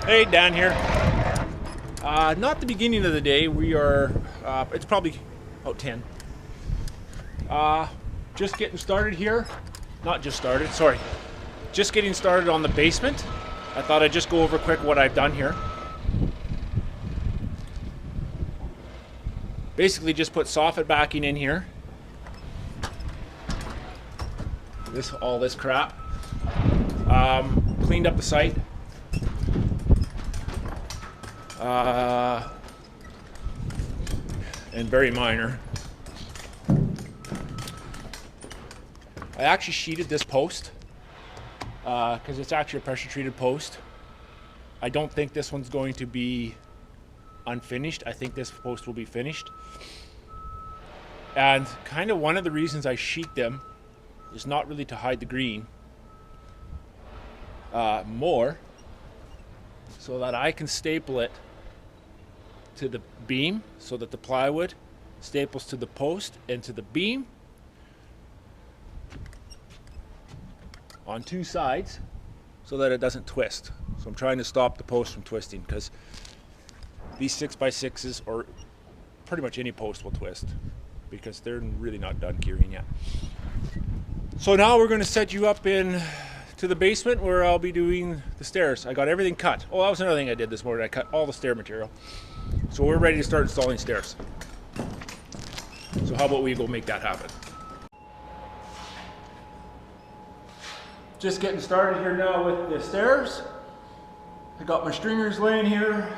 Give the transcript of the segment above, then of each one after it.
Hey, Dan here. Not the beginning of the day. We are, it's probably about 10. Just getting started here. Not just started, sorry. Just getting started on the basement. I thought I'd just go over quick what I've done here. Basically just put soffit backing in here. All this crap. Cleaned up the site. And very minor. I actually sheeted this post because it's actually a pressure treated post. I don't think this one's going to be unfinished. I think this post will be finished. And kind of one of the reasons I sheet them is not really to hide the green, more so that I can staple it to the beam so that the plywood staples to the post and to the beam on two sides so that it doesn't twist. So I'm trying to stop the post from twisting because these 6x6s or pretty much any post will twist because they're really not done curing yet. So now we're going to set you up in to the basement where I'll be doing the stairs. I got everything cut. Oh, that was another thing I did this morning. I cut all the stair material. So we're ready to start installing stairs. So how about we go make that happen? Just getting started here now with the stairs. I got my stringers laying here.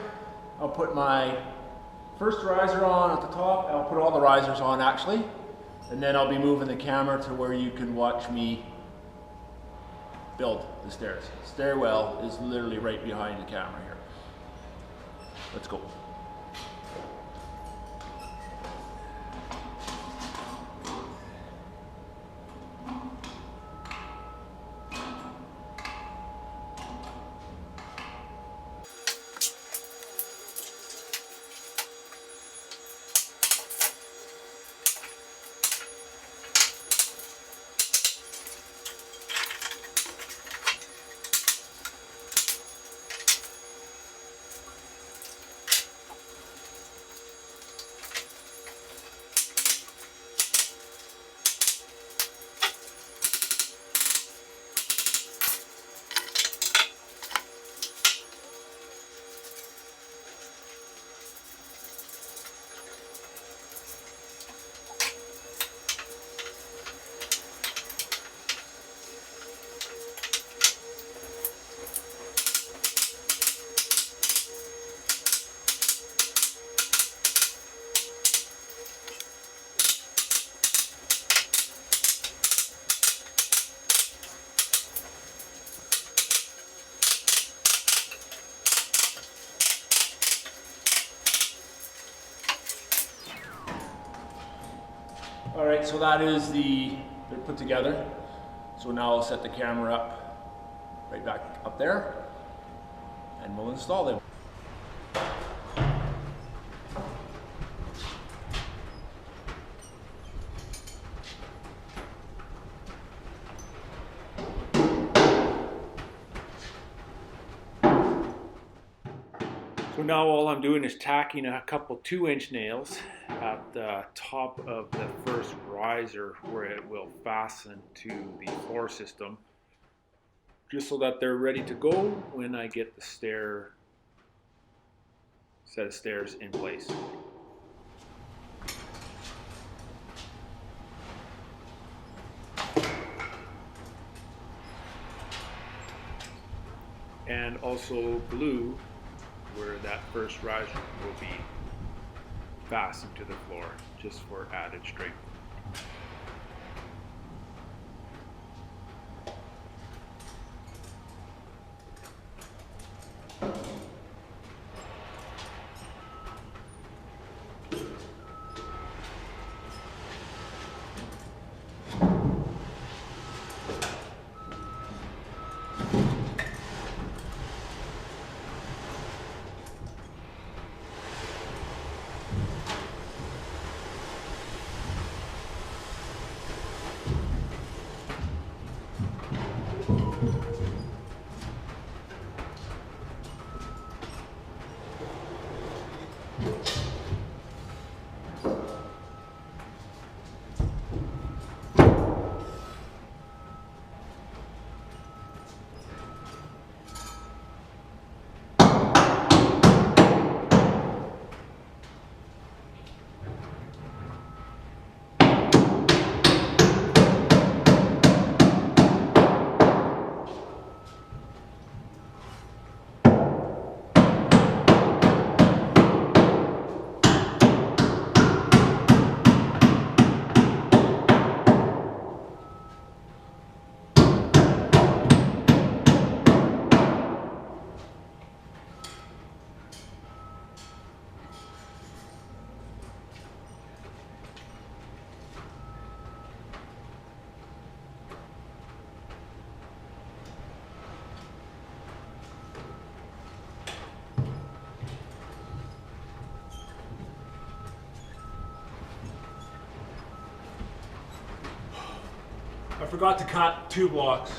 I'll put my first riser on at the top. I'll put all the risers on actually. And then I'll be moving the camera to where you can watch me build the stairs. Stairwell is literally right behind the camera here. Let's go. All right, so that is they're put together. So now I'll set the camera up, right back up there, and we'll install them. So now all I'm doing is tacking a couple 2-inch nails at the top of the first riser where it will fasten to the floor system, just so that they're ready to go when I get the set of stairs in place. And also glue where that first riser will be fastened to the floor, just for added strength. forgot to cut 2 blocks.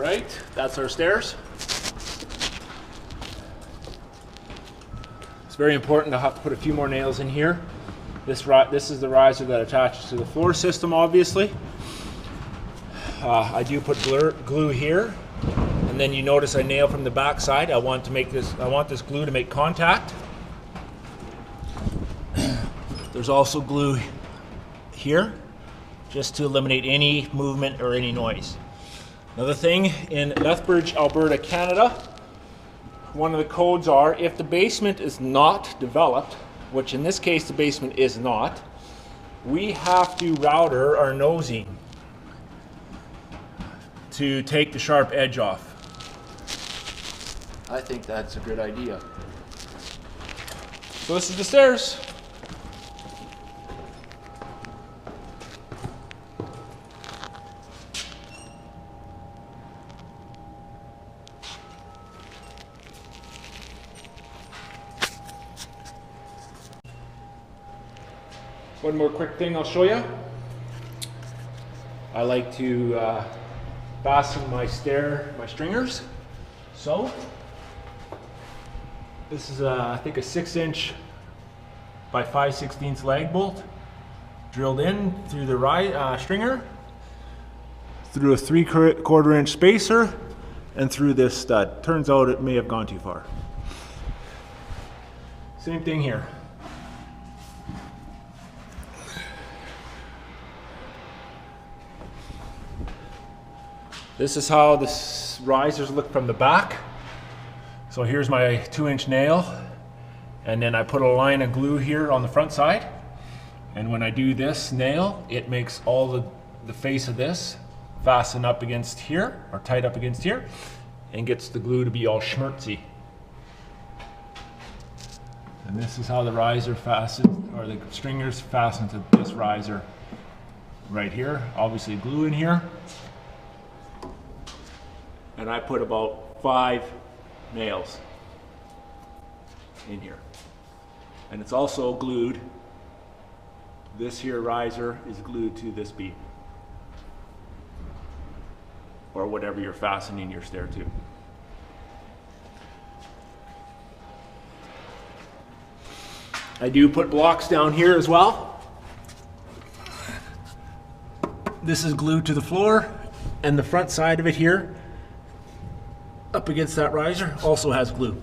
right, that's our stairs. It's very important. I'll have to put a few more nails in here. This is the riser that attaches to the floor system, obviously. I do put glue here, and then you notice I nail from the back side. I want this glue to make contact. There's also glue here, just to eliminate any movement or any noise. Another thing, in Lethbridge, Alberta, Canada, one of the codes are if the basement is not developed, which in this case the basement is not, we have to router our nosing to take the sharp edge off. I think that's a good idea. So this is the stairs. One more quick thing I'll show you. I like to fasten my stringers. So this is I think a 6" by 5/16 lag bolt drilled in through the stringer, through a 3/4 inch spacer, and through this stud. Turns out it may have gone too far. Same thing here. This is how the risers look from the back. So here's my 2" nail, and then I put a line of glue here on the front side. And when I do this nail, it makes all the face of this fasten up against here, or tight up against here, and gets the glue to be all schmurtsy. And this is how the riser fastens, or the stringers fasten to this riser right here. Obviously glue in here. And I put about 5 nails in here. And it's also glued, this here riser is glued to this beam, or whatever you're fastening your stair to. I do put blocks down here as well. This is glued to the floor, and the front side of it here up against that riser also has glue.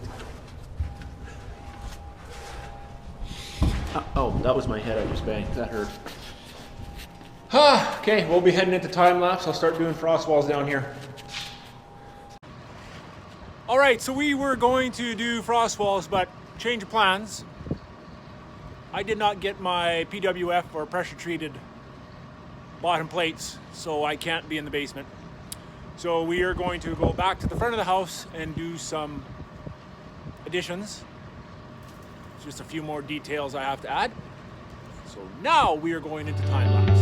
Oh, that was my head I just banged. That hurt. Okay, we'll be heading into time lapse. I'll start doing frost walls down here. All right, so we were going to do frost walls, but change of plans. I did not get my PWF or pressure treated bottom plates, so I can't be in the basement. So we are going to go back to the front of the house and do some additions. Just a few more details I have to add. So now we are going into time lapse.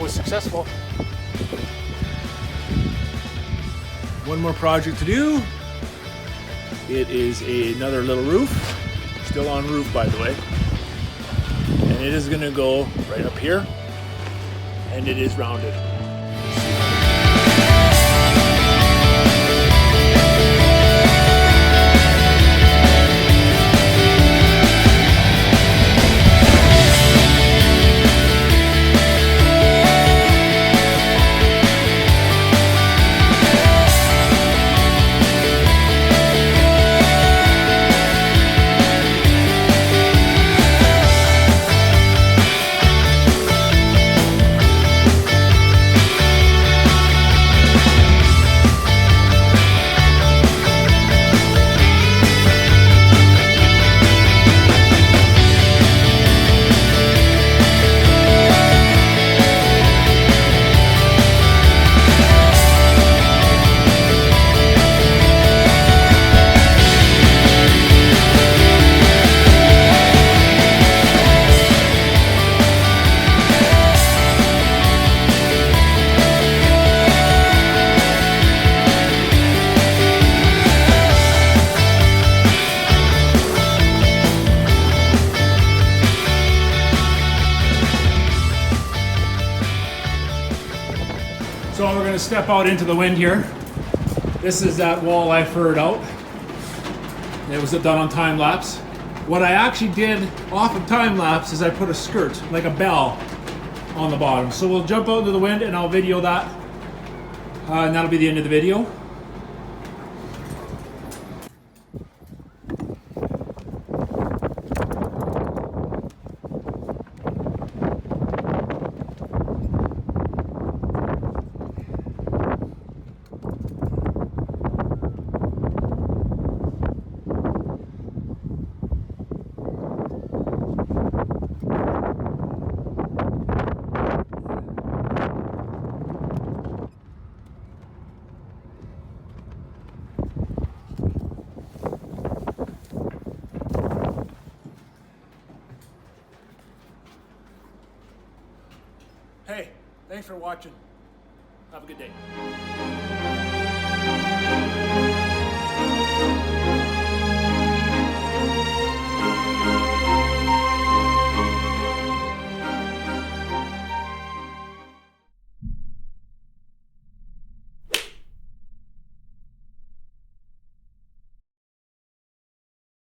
Successful. One more project to do. It is another little roof, still on roof by the way, and it is going to go right up here, and it is rounded. to step out into the wind here. This is that wall I furred out. It was done on time lapse. What I actually did off of time lapse is I put a skirt, like a bell, on the bottom. So we'll jump out into the wind and I'll video that. And that'll be the end of the video. Hey, thanks for watching. Have a good day.